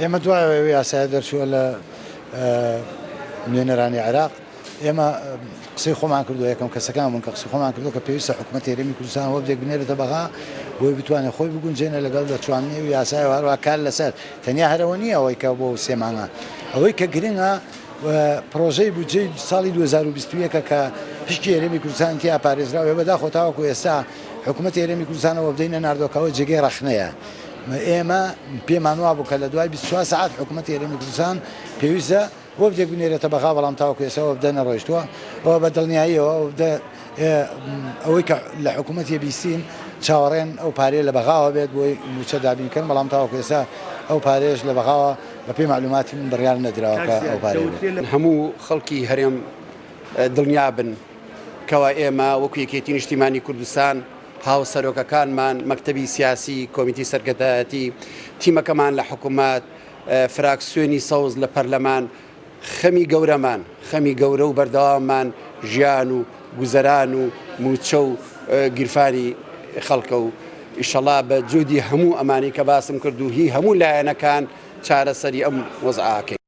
ئێمە دوای یاسای دەرچووە لە نوێنەرانی عێراق ئێمە قسەی خۆمان کردو یەکەم کەسەکانمون کە قسەی خۆمان کردو کە پێویستە حکوومەت هێرێمی کوردستان وە بدێک بنێرێتە بەغا بۆی بتوانێت خۆی بگونجێنە لەگەڵ دەچواننی و یاسای و هەروە کار لەسەر تەنیا هەرەوە نییە ئەوەی کە بۆ سێ مانگە ئەوەی کە گرنگە پرۆژەی بودجەی ساڵی 2021 کە پشتی هێرێمی کوردستان تیا پارێزراوە بەداخۆ تاوەکو ئێستا حکوومەت هێرێمی کوردستانەوە بدەینە ناردۆکەوە جێگەی ڕەخنەیە ئێمە پێمان وا بوو کە لە دوای 24 ساعت حکوومەت هێرێمی کوردستان پێویستە وە بدێک بنێرێتە بەغا بەڵام تاوەکو ئێستاەوە بدەنە ڕۆیشتووە ئەوە بە دڵنیاییەوە ئەوەی کە لە حکوومەتی بیستین چاوەڕێن ئەو پارێ لە بەغاوە بێت بۆی موچە دابینکەن بەڵام تاوەکو ئێستا ئەو پارێش لە بەغاوە بە پێی معلوماتی من بڕیار نەدراوەکە ئەو پارێ هەموو خەڵکی هەرێم دڵنیا بن کەوا ئێمە وەکو یەکێتی نیشتیمانی کوردستان هاوسەرۆکەکانمان مەکتەبی سیاسی کۆمیتی سەرکردایەتی تیمەکەمان لە حکوومەت فراکسیۆنی سەوز لە پەرلەمان خەمی گەورە و بەردەواممان ژیان و گوزەران و موچە و گیرفانی خەڵکە و ئیشەڵا بە جودی هەموو ئەمانی کە باسم کرد و هی هەموو لایەنەکان چارەسەری ئەم وەزعاکەین.